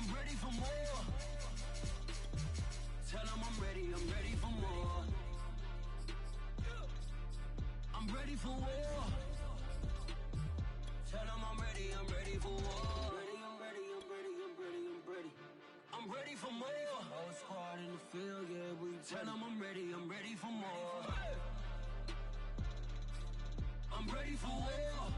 I'm ready for more. Tell them I'm ready for more. I'm ready for war. Tell them I'm ready for war. I'm ready for more. Whole squad in the field, yeah, we tell them I'm ready for more. I'm ready for war.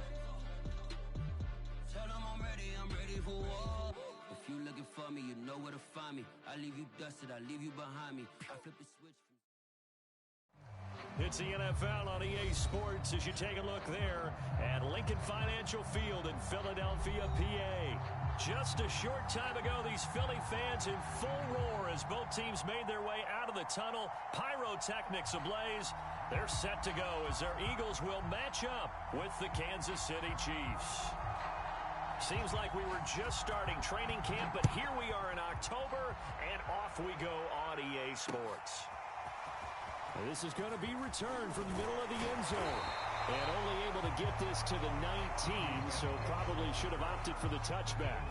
Tell them I'm ready for war. If you looking for me, you know where to find me. I leave you dusted, I leave you behind me. I flip the switch. It's the NFL on EA Sports as you take a look there at Lincoln Financial Field in Philadelphia, PA. Just a short time ago, these Philly fans in full roar as both teams made their way out of the tunnel. Pyrotechnics ablaze. They're set to go as their Eagles will match up with the Kansas City Chiefs. Seems like we were just starting training camp, but here we are in October, and off we go on EA Sports. This is going to be returned from the middle of the end zone. And only able to get this to the 19, so probably should have opted for the touchback.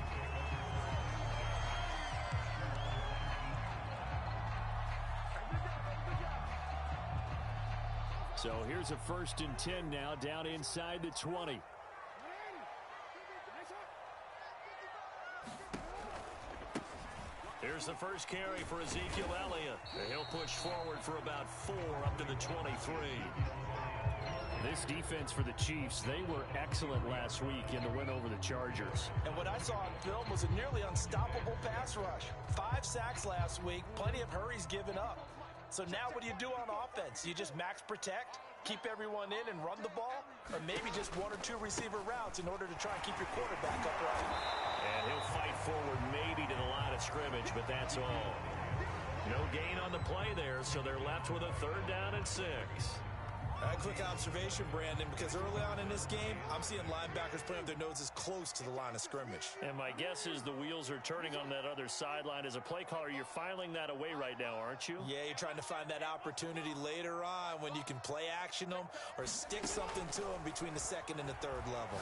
So here's a 1st and 10 now, down inside the 20. Here's the first carry for Ezekiel Elliott. He'll push forward for about 4 up to the 23. This defense for the Chiefs, they were excellent last week in the win over the Chargers. And what I saw on film was a nearly unstoppable pass rush. 5 sacks last week, plenty of hurries given up. So now what do you do on offense? You just max protect, keep everyone in and run the ball, or maybe just 1 or 2 receiver routes in order to try and keep your quarterback upright. And he'll fight forward maybe to the line of scrimmage, but that's all. No gain on the play there, so they're left with a 3rd down and 6. A quick observation, Brandon, because early on in this game, I'm seeing linebackers putting up their noses close to the line of scrimmage. And my guess is the wheels are turning on that other sideline. As a play caller, you're filing that away right now, aren't you? Yeah, you're trying to find that opportunity later on when you can play action them or stick something to them between the 2nd and the 3rd level.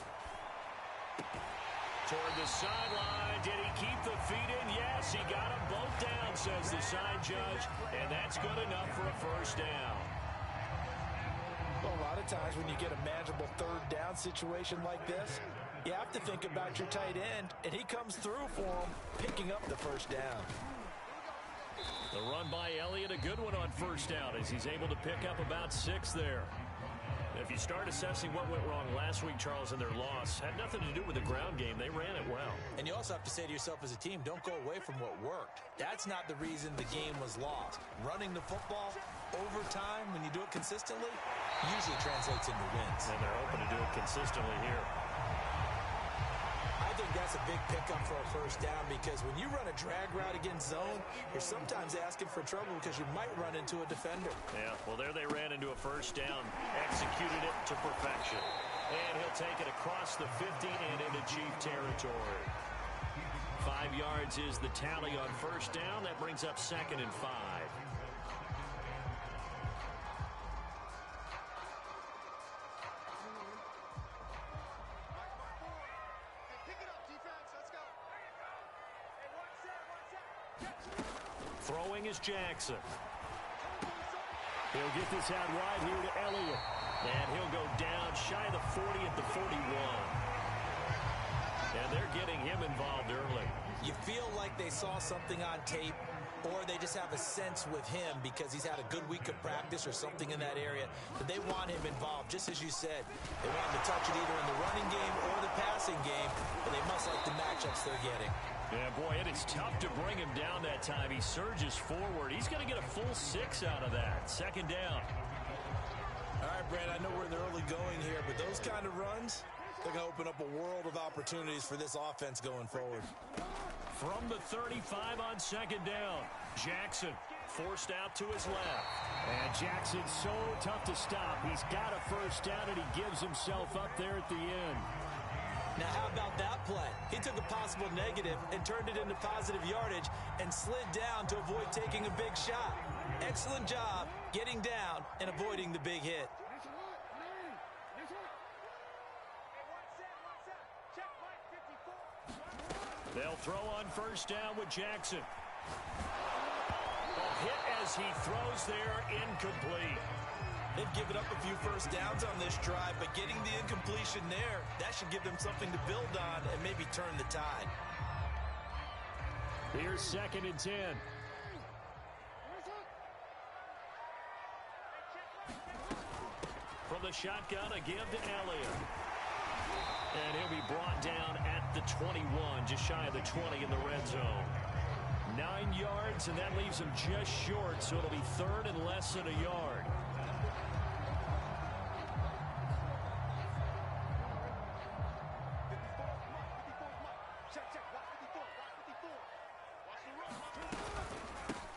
Toward the sideline. Did he keep the feet in? Yes, he got them both down, says the side judge. And that's good enough for a 1st down. Well, a lot of times when you get a manageable 3rd down situation like this, you have to think about your tight end, and he comes through for him, picking up the 1st down. The run by Elliott, a good one on 1st down as he's able to pick up about 6 there. If you start assessing what went wrong last week, Charles, in their loss, had nothing to do with the ground game. They ran it well. And you also have to say to yourself as a team, don't go away from what worked. That's not the reason the game was lost. Running the football over time, when you do it consistently, usually translates into wins. And they're hoping to do it consistently here. I think that's a big pickup for a 1st down because when you run a drag route against zone, you're sometimes asking for trouble because you might run into a defender. Yeah, well, there they ran into a 1st down, executed it to perfection. And he'll take it across the 50 and into Chief territory. 5 yards is the tally on 1st down. That brings up 2nd and 5. Throwing is Jackson. He'll get this out wide here to Elliott. And he'll go down shy of the 40 at the 41. And they're getting him involved early. You feel like they saw something on tape, or they just have a sense with him because he's had a good week of practice or something in that area. But they want him involved, just as you said. They want him to touch it either in the running game or the passing game, but they must like the matchups they're getting. Yeah, boy, it is tough to bring him down that time. He surges forward. He's going to get a full 6 out of that. 2nd down. All right, Brad, I know we're in the early going here, but those kind of runs, they're going to open up a world of opportunities for this offense going forward. From the 35 on 2nd down, Jackson forced out to his left. And Jackson's so tough to stop. He's got a 1st down, and he gives himself up there at the end. Now, how about that play? He took a possible negative and turned it into positive yardage and slid down to avoid taking a big shot. Excellent job getting down and avoiding the big hit. They'll throw on first down with Jackson. A hit as he throws there, incomplete. They've given up a few first downs on this drive, but getting the incompletion there, that should give them something to build on and maybe turn the tide. Here's 2nd and 10. From the shotgun, a give to Elliott. And he'll be brought down at the 21, just shy of the 20 in the red zone. 9 yards, and that leaves him just short, so it'll be 3rd and less than a yard.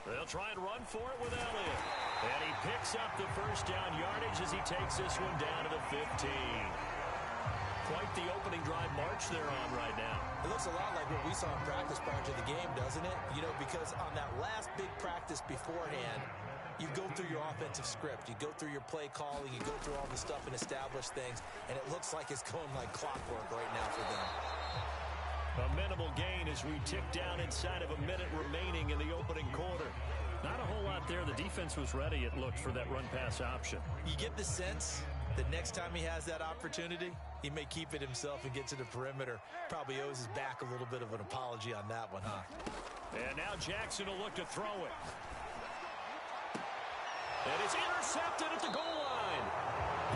They'll try and run for it with Elliott. And he picks up the first down yardage as he takes this one down to the 15. Quite the opening drive march they're on right now. It looks a lot like what we saw in practice prior to the game, doesn't it? You know, because on that last big practice beforehand, you go through your offensive script. You go through your play calling. You go through all the stuff and establish things. And it looks like it's going like clockwork right now for them. A minimal gain as we tick down inside of a minute remaining in the opening quarter. Not a whole lot there. The defense was ready, it looked, for that run-pass option. You get the sense that next time he has that opportunity, he may keep it himself and get to the perimeter. Probably owes his back a little bit of an apology on that one, huh? And now Jackson will look to throw it. And it's intercepted at the goal line.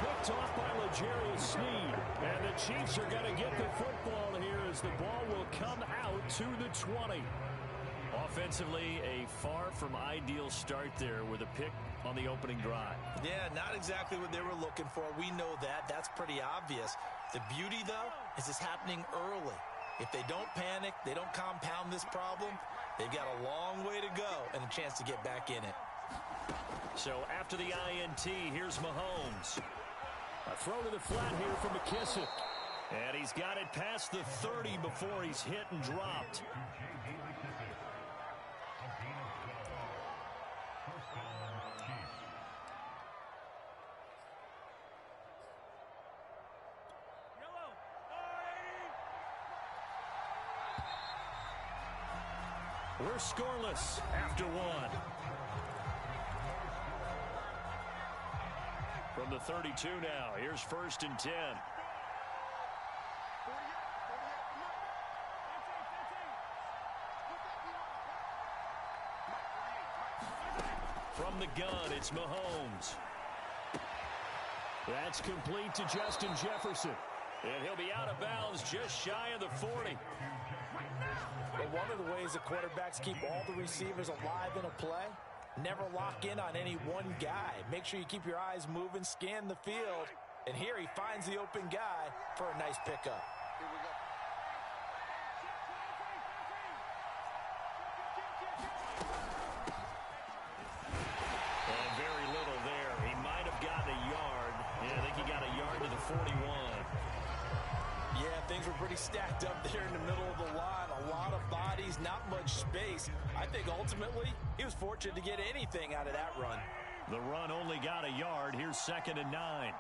Picked off by L'Jarius Sneed. And the Chiefs are going to get the football here as the ball will come out to the 20. Offensively, a far from ideal start there with a pick on the opening drive. Yeah, not exactly what they were looking for. We know that. That's pretty obvious. The beauty, though, is it's happening early. If they don't panic, they don't compound this problem, they've got a long way to go and a chance to get back in it. So after the INT, here's Mahomes. A throw to the flat here from McKissick. And he's got it past the 30 before he's hit and dropped. We're scoreless after one. From the 32 now, here's 1st and 10. From the gun, it's Mahomes. That's complete to Justin Jefferson. And he'll be out of bounds just shy of the 40. But one of the ways the quarterbacks keep all the receivers alive in a play, never lock in on any one guy. Make sure you keep your eyes moving, scan the field. And here he finds the open guy for a nice pickup. And very little there. He might have gotten a yard. Yeah, I think he got a yard to the 41. Yeah, things were pretty stacked up there in the middle of the line. A lot of bodies, not much space. I think ultimately he was fortunate to get anything out of that run. The run only got a yard. Here's 2nd and 9.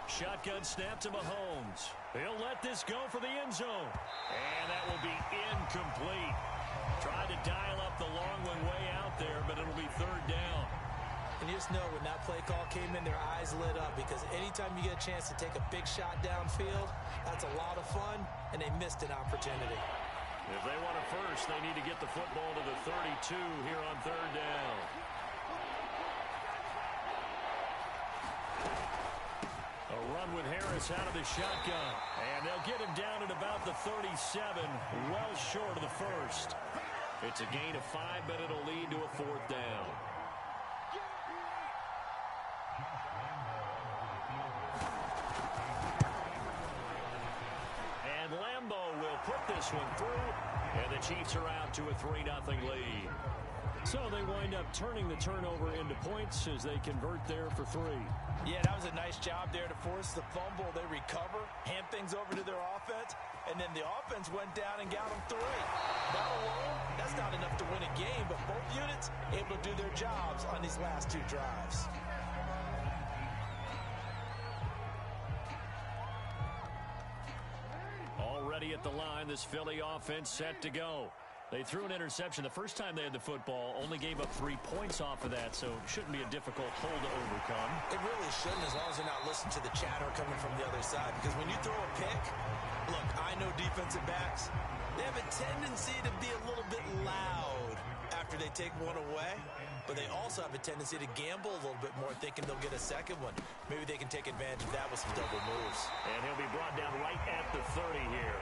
Shotgun snap to Mahomes. He'll let this go for the end zone. And that will be incomplete. Tried to dial up the long one way out there, but it'll be 3rd down. And you just know when that play call came in, their eyes lit up, because anytime you get a chance to take a big shot downfield, that's a lot of fun, and they missed an opportunity. If they want a first, they need to get the football to the 32 here on 3rd down. A run with Harris out of the shotgun. And they'll get him down at about the 37, well short of the first. It's a gain of 5, but it'll lead to a 4th down. And Lambeau will put this one through, and the Chiefs are out to a 3-0 lead. So they wind up turning the turnover into points as they convert there for 3. Yeah, that was a nice job there to force the fumble. They recover, hand things over to their offense, and then the offense went down and got them 3. That alone, that's not enough to win a game, but both units able to do their jobs on these last 2 drives. Already at the line, this Philly offense set to go. They threw an interception the first time they had the football, only gave up 3 points off of that, so it shouldn't be a difficult hole to overcome. It really shouldn't, as long as they're not listening to the chatter coming from the other side, because when you throw a pick, look, I know defensive backs, they have a tendency to be a little bit loud after they take one away, but they also have a tendency to gamble a little bit more, thinking they'll get a second one. Maybe they can take advantage of that with some double moves. And he'll be brought down right at the 30 here.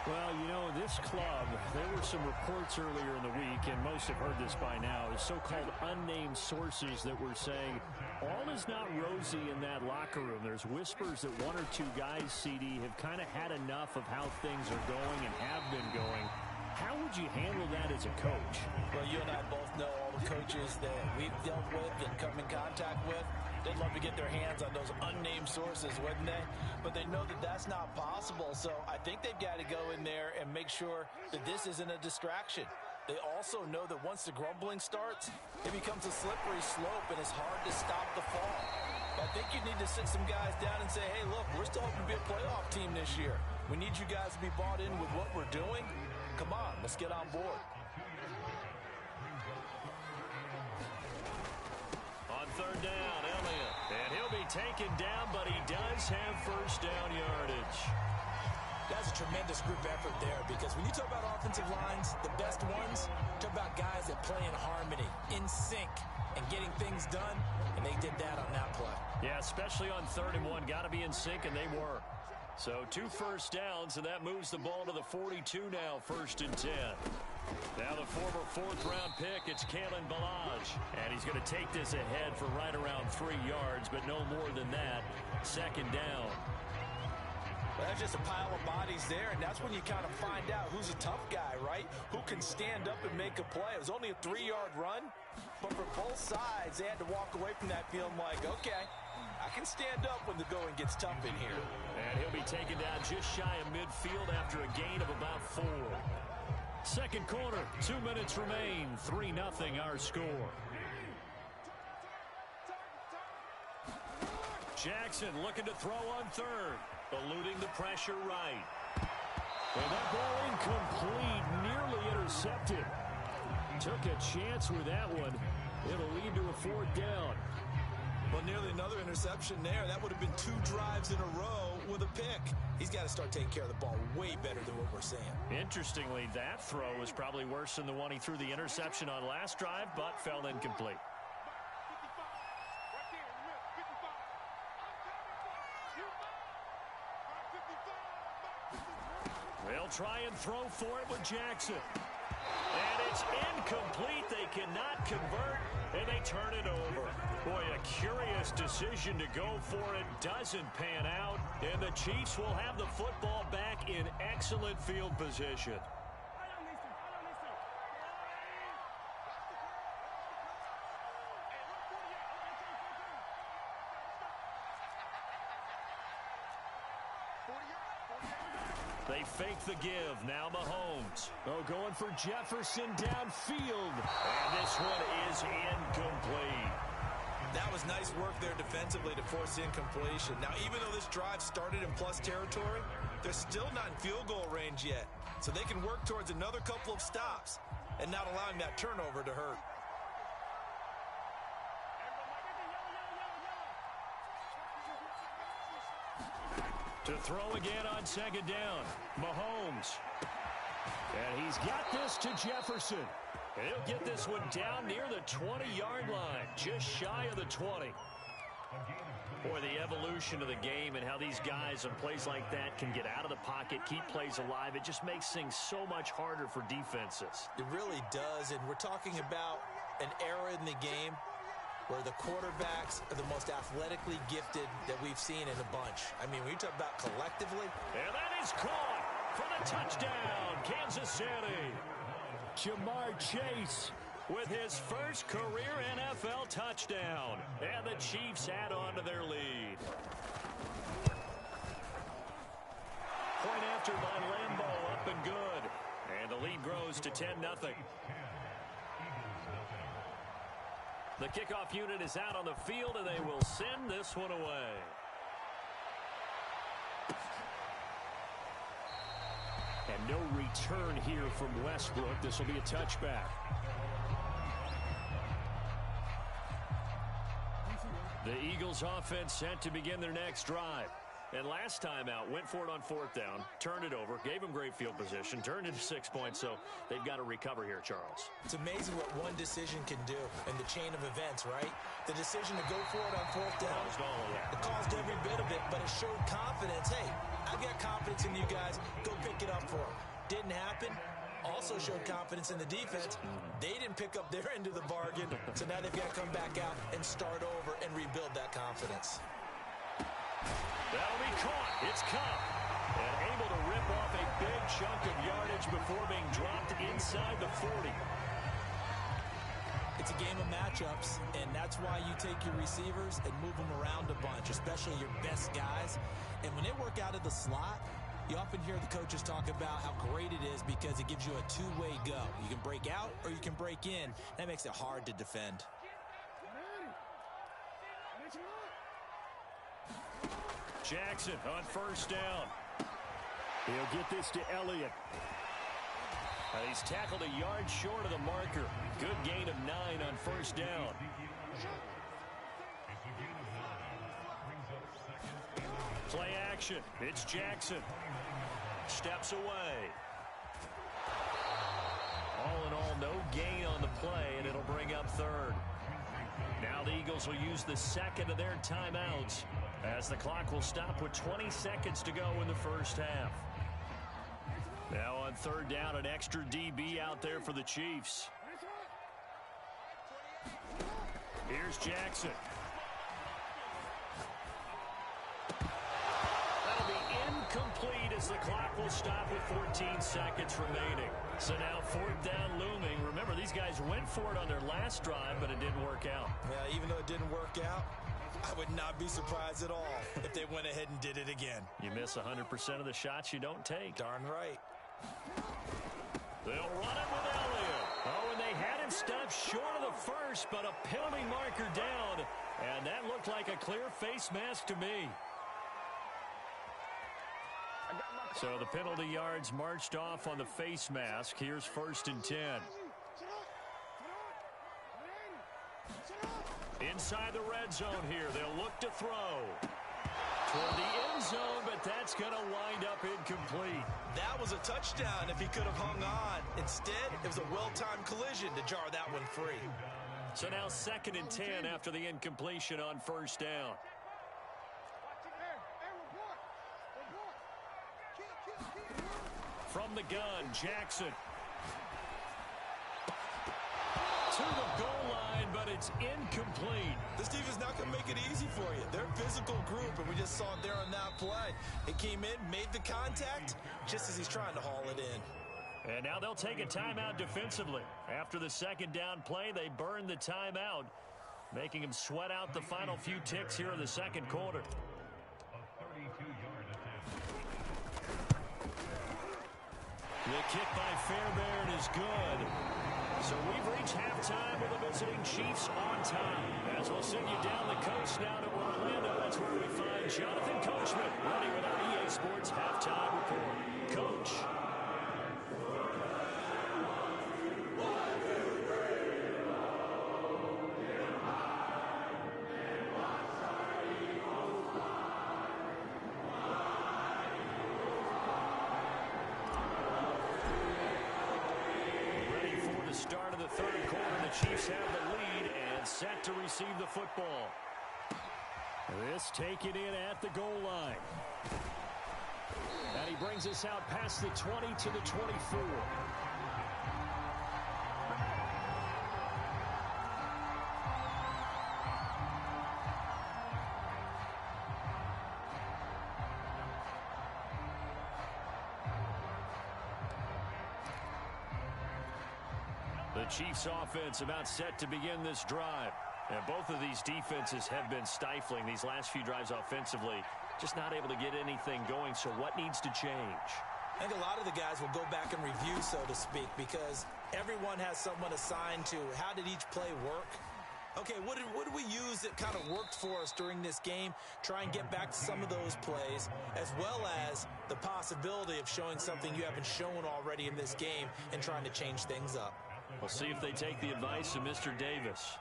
Well, you know, this club, there were some reports earlier in the week, and most have heard this by now, so-called unnamed sources that were saying all is not rosy in that locker room. There's whispers that 1 or 2 guys, CD, have kind of had enough of how things are going and have been going. How would you handle that as a coach? Well, you and I both know all the coaches that we've dealt with and come in contact with. They'd love to get their hands on those unnamed sources, wouldn't they? But they know that that's not possible. So I think they've got to go in there and make sure that this isn't a distraction. They also know that once the grumbling starts, it becomes a slippery slope and it's hard to stop the fall. But I think you need to sit some guys down and say, hey, look, we're still hoping to be a playoff team this year. We need you guys to be bought in with what we're doing. Come on, let's get on board. On 3rd down, Elliott. And he'll be taken down, but he does have first down yardage. That's a tremendous group effort there, because when you talk about offensive lines, the best ones, talk about guys that play in harmony, in sync, and getting things done, and they did that on that play. Yeah, especially on 3rd and 1. Got to be in sync, and they were. So 2 first downs, and that moves the ball to the 42 now, 1st and 10. Now the former 4th-round pick, it's Kalen Ballage. And he's going to take this ahead for right around 3 yards, but no more than that. 2nd down. Well, that's just a pile of bodies there, and that's when you kind of find out who's a tough guy, right? Who can stand up and make a play. It was only a 3-yard run, but for both sides, they had to walk away from that feeling like, okay, I can stand up when the going gets tough in here. And he'll be taken down just shy of midfield after a gain of about 4. 2nd quarter, 2 minutes remain, 3-0 our score. Jackson looking to throw on 3rd, eluding the pressure right. And that ball incomplete, nearly intercepted. Took a chance with that one. It'll lead to a 4th down. Well, nearly another interception there. That would have been 2 drives in a row with a pick. He's got to start taking care of the ball way better than what we're seeing. Interestingly, that throw was probably worse than the one he threw the interception on last drive, but fell incomplete. They'll try and throw for it with Jackson. And it's incomplete. They cannot convert, and they turn it over. Boy, a curious decision to go for it. Doesn't pan out, and the Chiefs will have the football back in excellent field position. They fake the give. Now Mahomes. Oh, going for Jefferson downfield. And this one is incomplete. That was nice work there defensively to force incompletion. Now, even though this drive started in plus territory, they're still not in field goal range yet. So they can work towards another couple of stops and not allowing that turnover to hurt. To throw again on 2nd down, Mahomes. And he's got this to Jefferson. And he'll get this one down near the 20-yard line, just shy of the 20. Boy, the evolution of the game and how these guys in plays like that can get out of the pocket, keep plays alive, it just makes things so much harder for defenses. It really does, and we're talking about an era in the game where the quarterbacks are the most athletically gifted that we've seen in a bunch. I mean, when you talk about collectively. And that is caught for the touchdown, Kansas City. Jamar Chase with his first career NFL touchdown. And the Chiefs add on to their lead. Point after by Lambeau, up and good. And the lead grows to 10-0. The kickoff unit is out on the field, and they will send this one away. And no return here from Westbrook. This will be a touchback. The Eagles offense set to begin their next drive. And last time out, went for it on 4th down, turned it over, gave them great field position, turned into 6 points, so they've got to recover here, Charles. It's amazing what one decision can do in the chain of events, right? The decision to go for it on 4th down, it caused every bit of it, but it showed confidence. Hey, I've got confidence in you guys. Go pick it up for them. Didn't happen. Also showed confidence in the defense. They didn't pick up their end of the bargain, so now they've got to come back out and start over and rebuild that confidence. That'll be caught. It's Cup. And able to rip off a big chunk of yardage before being dropped inside the 40. It's a game of matchups, and that's why you take your receivers and move them around a bunch, especially your best guys. And when they work out of the slot, you often hear the coaches talk about how great it is because it gives you a two-way go. You can break out or you can break in. That makes it hard to defend. Jackson on 1st down. He'll get this to Elliott. He's tackled a yard short of the marker. Good gain of 9 on 1st down. Play action. It's Jackson. Steps away. All in all, no gain on the play, and it'll bring up 3rd. Now the Eagles will use the second of their timeouts, as the clock will stop with 20 seconds to go in the first half. Now on 3rd down, an extra DB out there for the Chiefs. Here's Jackson. That'll be incomplete as the clock will stop with 14 seconds remaining. So now 4th down looming. Remember, these guys went for it on their last drive, but it didn't work out. Yeah, even though it didn't work out, I would not be surprised at all if they went ahead and did it again. You miss 100% of the shots you don't take. Darn right. They'll run it with Elliott. Oh, and they had him stopped short of the first, but a penalty marker down. And that looked like a clear face mask to me. So the penalty yards marched off on the face mask. Here's 1st and 10. Inside the red zone here. They'll look to throw. Toward the end zone, but that's going to wind up incomplete. That was a touchdown if he could have hung on. Instead, it was a well-timed collision to jar that one free. So now 2nd and 10 after the incompletion on 1st down. From the gun, Jackson. To the goal line, but it's incomplete. This defense not going to make it easy for you. They're a physical group, and we just saw it there on that play. It came in, made the contact, just as he's trying to haul it in. And now they'll take a timeout defensively. After the 2nd down play, they burn the timeout, making him sweat out the final few ticks here in the 2nd quarter. The kick by Fairbairn is good. So we've reached halftime with the visiting Chiefs on top. As we'll send you down the coast now to Orlando, that's where we find Jonathan Coachman ready with our EA Sports halftime report. Coach. Start of the 3rd quarter, the Chiefs have the lead and set to receive the football. This taken in at the goal line. And he brings us out past the 20 to the 24. The The Chiefs offense about set to begin this drive. And both of these defenses have been stifling these last few drives offensively. Just not able to get anything going. So what needs to change? I think a lot of the guys will go back and review, so to speak, because everyone has someone assigned to how did each play work. Okay, what did we use that kind of worked for us during this game? Try and get back to some of those plays, as well as the possibility of showing something you haven't shown already in this game and trying to change things up. We'll see if they take the advice of Mr. Davis.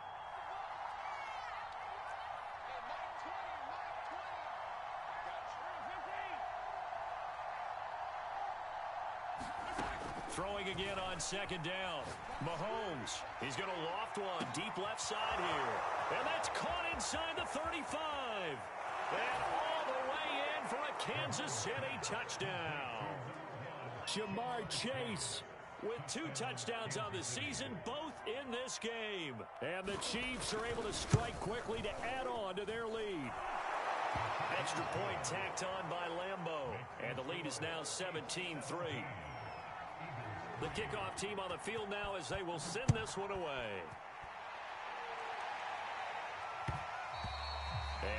Throwing again on second down. Mahomes, he's going to loft one deep left side here. And that's caught inside the 35. And all the way in for a Kansas City touchdown. Jamar Chase with 2 touchdowns on the season, both in this game. And the Chiefs are able to strike quickly to add on to their lead. Extra point tacked on by Lambeau. And the lead is now 17-3. The kickoff team on the field now as they will send this one away.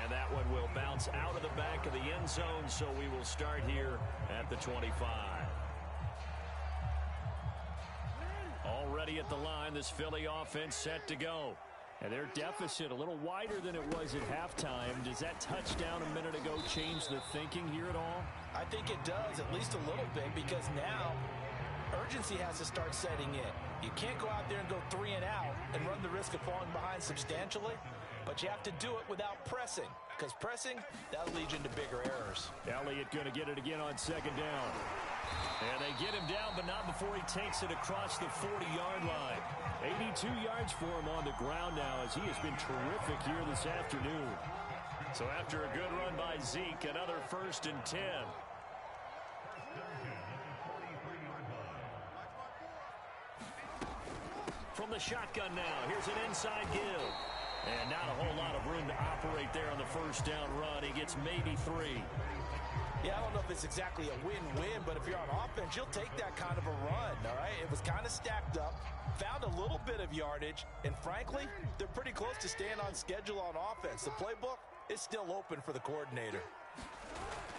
And that one will bounce out of the back of the end zone, so we will start here at the 25. Already at the line, this Philly offense set to go. And their deficit a little wider than it was at halftime. Does that touchdown a minute ago change the thinking here at all? I think it does, at least a little bit, because now urgency has to start setting in. You can't go out there and go 3 and out and run the risk of falling behind substantially, but you have to do it without pressing, because pressing, that'll lead you into bigger errors. Elliott going to get it again on second down. And they get him down, but not before he takes it across the 40-yard line. 82 yards for him on the ground now, as he has been terrific here this afternoon. So after a good run by Zeke, another 1st and 10. From the shotgun now, here's an inside give. And not a whole lot of room to operate there on the first down run. He gets maybe 3. Yeah, I don't know if it's exactly a win-win, but if you're on offense, you'll take that kind of a run, all right? It was kind of stacked up, found a little bit of yardage, and frankly, they're pretty close to staying on schedule on offense. The playbook is still open for the coordinator.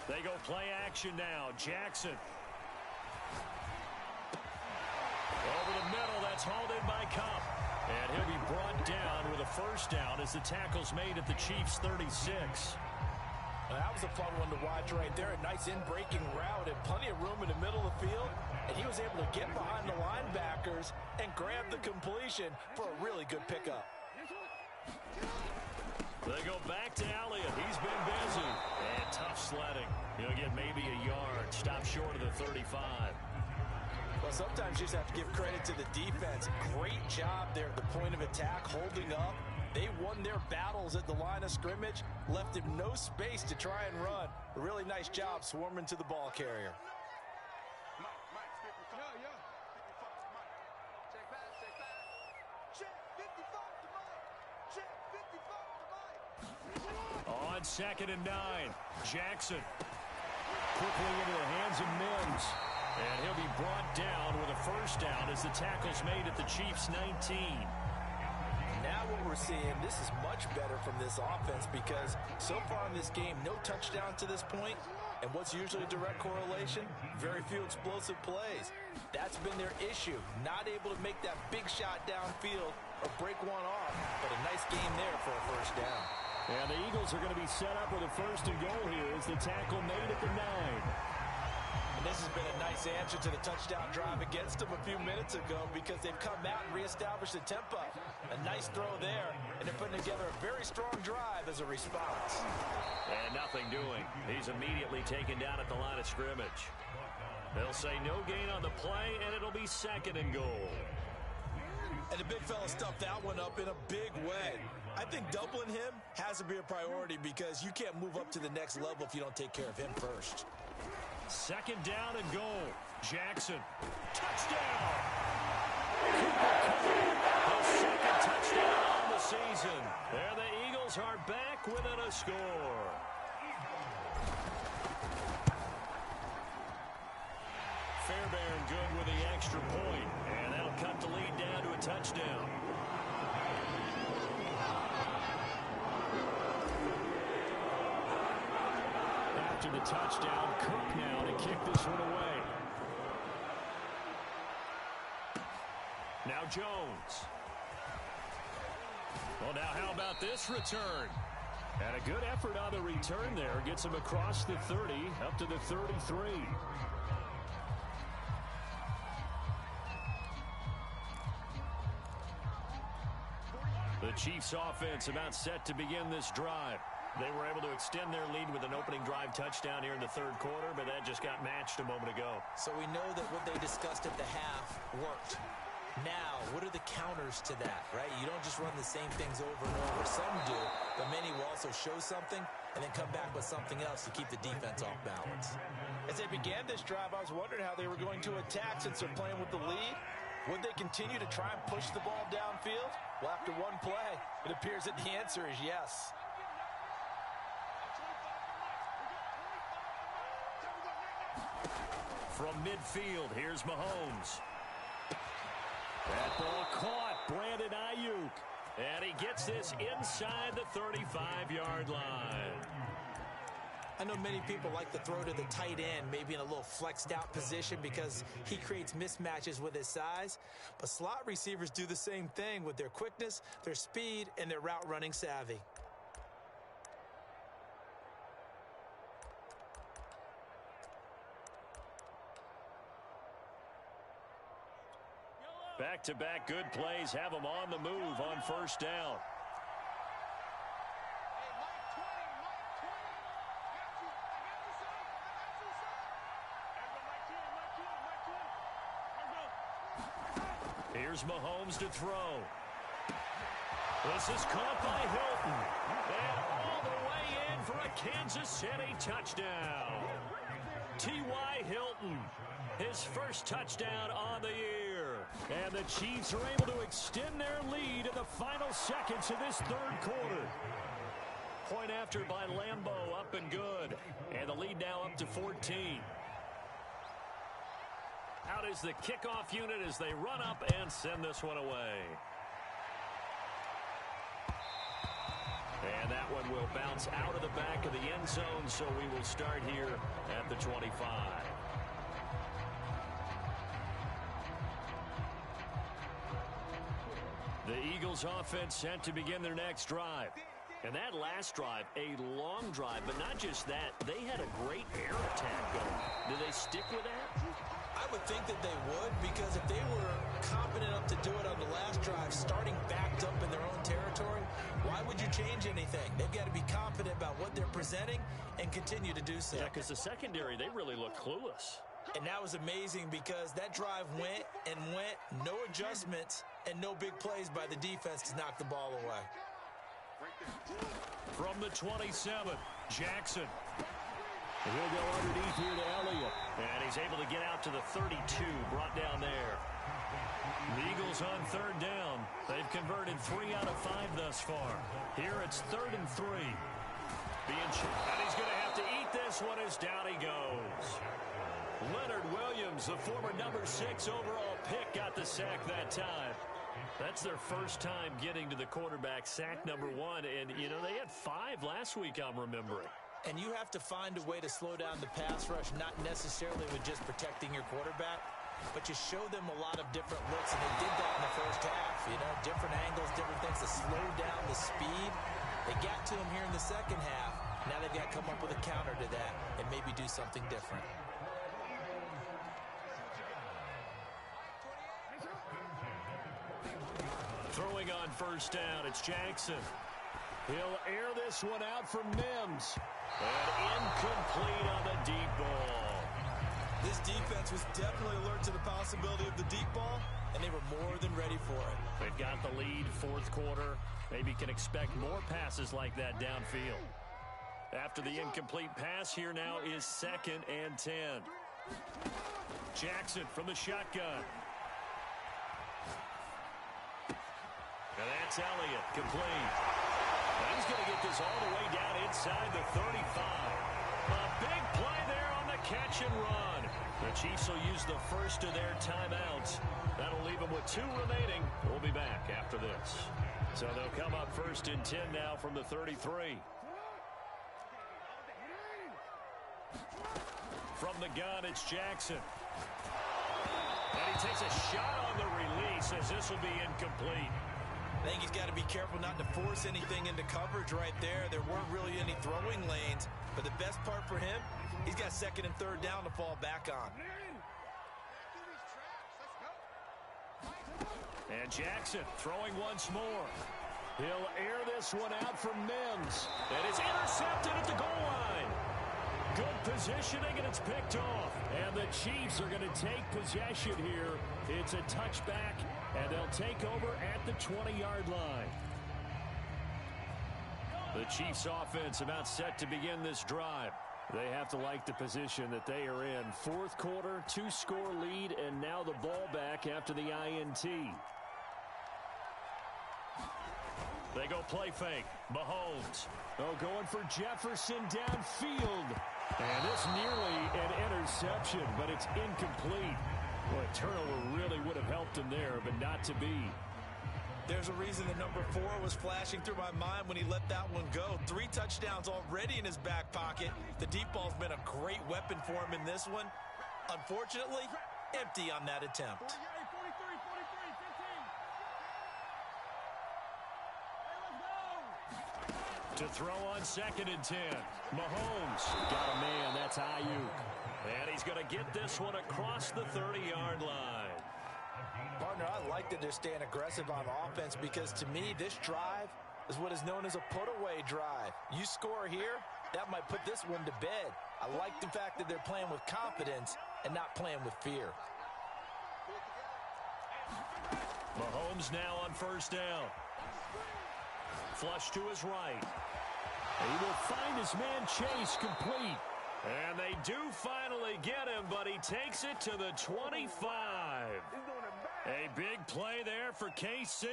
They go play action now. Jackson. Over the middle, that's hauled in by Cup. And he'll be brought down with a first down as the tackle's made at the Chiefs' 36. Well, that was a fun one to watch right there. A nice in-breaking route and plenty of room in the middle of the field. And he was able to get behind the linebackers and grab the completion for a really good pickup. They go back to Elliott. He's been busy. And tough sledding. He'll get maybe a yard. Stop short of the 35. Well, sometimes you just have to give credit to the defense. Great job there at the point of attack, holding up. They won their battles at the line of scrimmage, left him no space to try and run. A really nice job swarming to the ball carrier. On 2nd and 9, Jackson quickly into the hands of Mims. And he'll be brought down with a first down as the tackle's made at the Chiefs' 19. Now what we're seeing, this is much better from this offense because so far in this game, no touchdown to this point. And what's usually a direct correlation? Very few explosive plays. That's been their issue. Not able to make that big shot downfield or break one off. But a nice game there for a first down. And the Eagles are going to be set up with a 1st and goal here as the tackle made at the 9. This has been a nice answer to the touchdown drive against them a few minutes ago because they've come out and reestablished the tempo. A nice throw there, and they're putting together a very strong drive as a response. And nothing doing. He's immediately taken down at the line of scrimmage. They'll say no gain on the play, and it'll be 2nd and goal. And the big fella stuffed that one up in a big way. I think doubling him has to be a priority because you can't move up to the next level if you don't take care of him first. 2nd down and goal. Jackson. Touchdown! The 2nd touchdown on the season. And the Eagles are back within a score. Fairbairn good with the extra point. And that'll cut the lead down to a touchdown. After the touchdown, Cook now to kick this one away. Now Jones. Well, now how about this return? And a good effort on the return there. Gets him across the 30, up to the 33. The Chiefs offense about set to begin this drive. They were able to extend their lead with an opening drive touchdown here in the third quarter, but that just got matched a moment ago. So we know that what they discussed at the half worked. Now, what are the counters to that, right? You don't just run the same things over and over. Some do, but many will also show something and then come back with something else to keep the defense off balance. As they began this drive, I was wondering how they were going to attack since they're playing with the lead. Would they continue to try and push the ball downfield? Well, after one play, it appears that the answer is yes. From midfield, here's Mahomes. That ball caught. Brandon Ayuk. And he gets this inside the 35-yard line. I know many people like to throw to the tight end, maybe in a little flexed out position because he creates mismatches with his size. But slot receivers do the same thing with their quickness, their speed, and their route running savvy. Back-to-back good plays have them on the move on first down. Here's Mahomes to throw. This is caught by Hilton. And all the way in for a Kansas City touchdown. T.Y. Hilton, his first touchdown on the year. And the Chiefs are able to extend their lead in the final seconds of this third quarter. Point after by Lambeau, up and good. And the lead now up to 14. Out is the kickoff unit as they run up and send this one away. And that one will bounce out of the back of the end zone, so we will start here at the 25. The Eagles offense set to begin their next drive. And that last drive, a long drive, but not just that. They had a great air attack going. Do they stick with that? I would think that they would, because if they were competent enough to do it on the last drive, starting backed up in their own territory, why would you change anything? They've got to be confident about what they're presenting and continue to do so. Yeah, because the secondary, they really look clueless. And that was amazing because that drive went and went, no adjustments, and no big plays by the defense to knock the ball away. From the 27, Jackson. He'll go underneath here to Elliott. And he's able to get out to the 32, brought down there. The Eagles on third down. They've converted 3 out of 5 thus far. Here it's 3rd and 3. And he's going to have to eat this one as down he goes. Leonard Williams, the former number 6 overall pick, got the sack that time. That's their first time getting to the quarterback, sack number 1. And, you know, they had 5 last week, I'm remembering. And you have to find a way to slow down the pass rush, not necessarily with just protecting your quarterback, but you show them a lot of different looks, and they did that in the first half. You know, different angles, different things to slow down the speed. They got to him here in the second half. Now they've got to come up with a counter to that and maybe do something different. Throwing on first down, it's Jackson. He'll air this one out for Mims. And incomplete on the deep ball. This defense was definitely alert to the possibility of the deep ball, and they were more than ready for it. They've got the lead, fourth quarter. Maybe can expect more passes like that downfield. After the incomplete pass, here now is 2nd and 10. Jackson from the shotgun. And that's Elliott, complete. And he's going to get this all the way down inside the 35. A big play there on the catch and run. The Chiefs will use the first of their timeouts. That'll leave them with 2 remaining. We'll be back after this. So they'll come up first and 10 now from the 33. From the gun, it's Jackson. And he takes a shot on the release as this will be incomplete. I think he's got to be careful not to force anything into coverage right there. There weren't really any throwing lanes. But the best part for him, he's got 2nd and 3rd down to fall back on. And Jackson throwing once more. He'll air this one out for Mims. And it's intercepted at the goal line. Good positioning, and it's picked off. And the Chiefs are going to take possession here. It's a touchback, and they'll take over at the 20-yard line. The Chiefs offense about set to begin this drive. They have to like the position that they are in. 4th quarter, 2-score lead, and now the ball back after the INT. They go play fake. Mahomes. Oh, going for Jefferson downfield. And this nearly an interception, but it's incomplete. Well, a turnover really would have helped him there, but not to be. There's a reason that number 4 was flashing through my mind when he let that one go. 3 touchdowns already in his back pocket. The deep ball's been a great weapon for him in this one. Unfortunately, empty on that attempt. To throw on 2nd and 10. Mahomes got a man. That's Ayuk. And he's going to get this one across the 30-yard line. Partner, I like that they're staying aggressive on offense because to me, this drive is what is known as a put-away drive. You score here, that might put this one to bed. I like the fact that they're playing with confidence and not playing with fear. Mahomes now on 1st down. Flush to his right. He will find his man Chase complete. And they do finally get him, but he takes it to the 25. A big play there for KC.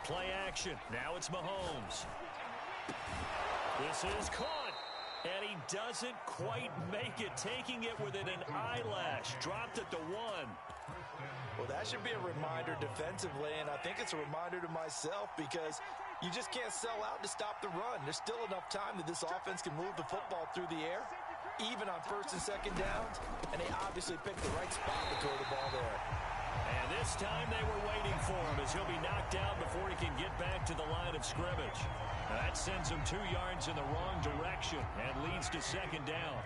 Play action. Now it's Mahomes. This is caught. And he doesn't quite make it, taking it within an eyelash. Dropped at the 1. Well, that should be a reminder defensively, and I think it's a reminder to myself because you just can't sell out to stop the run. There's still enough time that this offense can move the football through the air, even on 1st and 2nd downs, and they obviously picked the right spot to throw the ball there. And this time they were waiting for him as he'll be knocked down before he can get back to the line of scrimmage. That sends him 2 yards in the wrong direction and leads to 2nd down.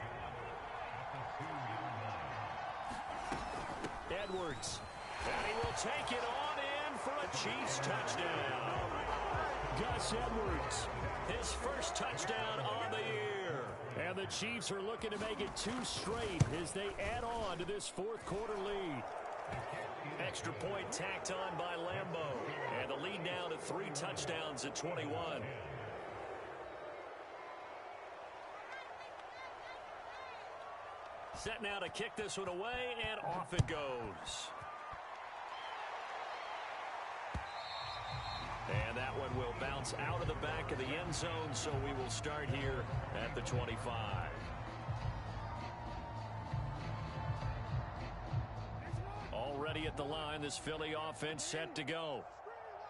Edwards. And he will take it on in for a Chiefs touchdown. Gus Edwards, his first touchdown on the year. And the Chiefs are looking to make it 2 straight as they add on to this 4th quarter lead. Extra point tacked on by Lambeau. And the lead now to 3 touchdowns at 21. Set now to kick this one away, and off it goes. And that one will bounce out of the back of the end zone, so we will start here at the 25. Already at the line, this Philly offense set to go.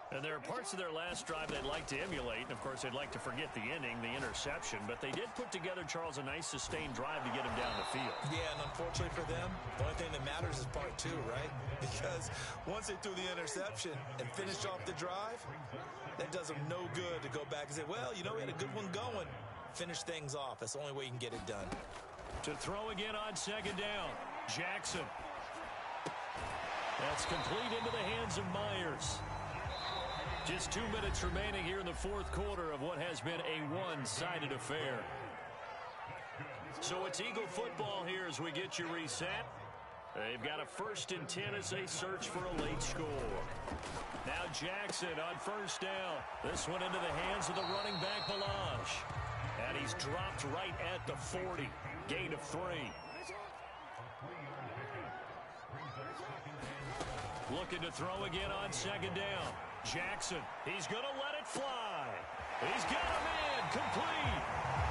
And there are parts of their last drive they'd like to emulate. And, of course, they'd like to forget the inning, the interception. But they did put together, Charles, a nice sustained drive to get him down the field. Yeah, and unfortunately for them, the only thing that matters is part 2, right? Because once they threw the interception and finished off the drive, that does them no good to go back and say, well, you know, we had a good one going. Finish things off. That's the only way you can get it done. To throw again on 2nd down, Jackson. That's complete into the hands of Myers. Just 2 minutes remaining here in the 4th quarter of what has been a one-sided affair. So it's Eagle football here as we get you reset. They've got a 1st and 10 as they search for a late score. Now Jackson on 1st down. This one into the hands of the running back, Balaj. And he's dropped right at the 40. Gain of 3. Looking to throw again on second down. Jackson, he's going to let it fly. He's got him in, complete.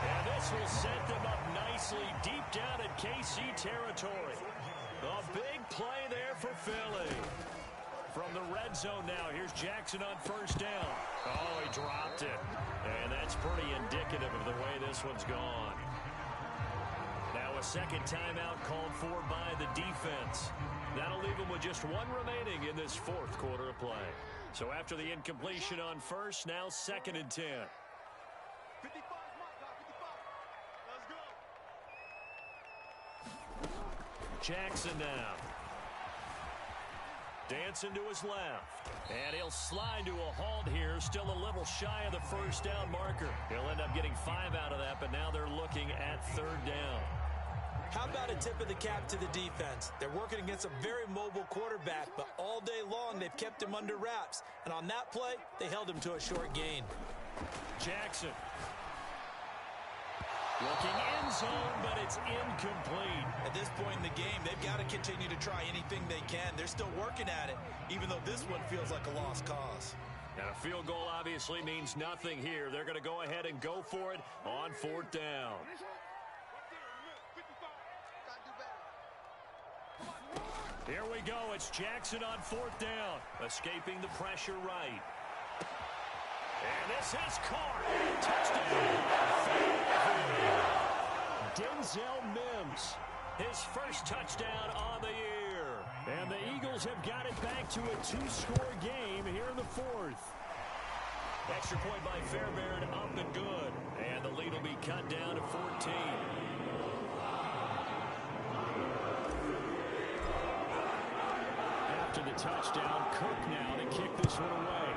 And this will set them up nicely deep down in KC territory. A big play there for Philly. From the red zone now, here's Jackson on first down. Oh, he dropped it. And that's pretty indicative of the way this one's gone. Now a second timeout called for by the defense. That'll leave them with just one remaining in this fourth quarter of play. So after the incompletion on first, now 2nd and 10. 55, let's go. Jackson now. Dancing to his left. And he'll slide to a halt here. Still a little shy of the first down marker. He'll end up getting 5 out of that, but now they're looking at 3rd down. How about a tip of the cap to the defense? They're working against a very mobile quarterback, but all day long they've kept him under wraps. And on that play, they held him to a short gain. Jackson. Looking end zone, but it's incomplete. At this point in the game, they've got to continue to try anything they can. They're still working at it, even though this one feels like a lost cause. And a field goal obviously means nothing here. They're going to go ahead and go for it on 4th down. Here we go. It's Jackson on 4th down. Escaping the pressure right. And this is caught. Touchdown. Denzel Mims. His first touchdown on the year. And the Eagles have got it back to a 2-score game here in the 4th. Extra point by Fairbairn, up and good. And the lead will be cut down to 14. After the touchdown, Cook now to kick this one away.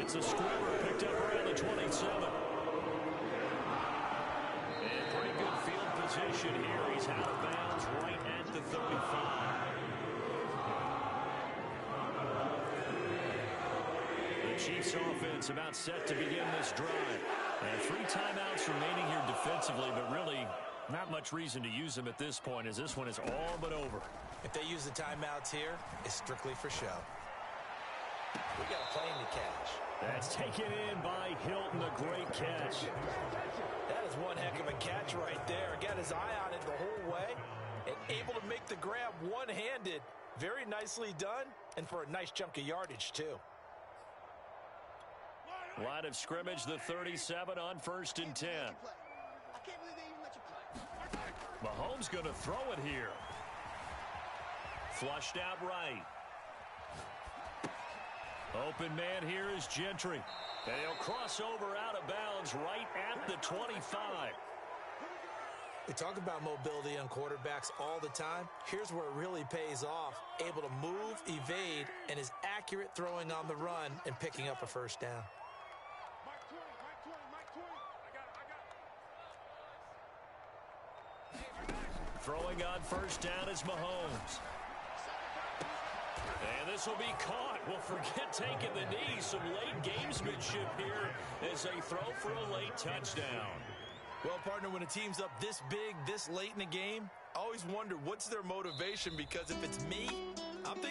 It's a squibber picked up around the 27. And pretty good field position here. He's out of bounds right at the 35. The Chiefs offense about set to begin this drive. And 3 timeouts remaining here defensively, but really not much reason to use them at this point, as this one is all but over. If they use the timeouts here, it's strictly for show. We got a plane to catch. That's taken in by Hilton, a great catch. That is one heck of a catch right there. Got his eye on it the whole way and able to make the grab one-handed. Very nicely done, and for a nice chunk of yardage, too. Line of scrimmage, the 37 on 1st and 10. Mahomes going to throw it here. Flushed out right. Open man here is Gentry. And he'll cross over out of bounds right at the 25. We talk about mobility on quarterbacks all the time. Here's where it really pays off. Able to move, evade, and is accurate throwing on the run and picking up a first down. Throwing on first down is Mahomes. And this will be caught. Well, forget taking the knee. Some late gamesmanship here as they throw for a late touchdown. Well, partner, when a team's up this big, this late in the game, I always wonder what's their motivation, because if it's me, I'm thinking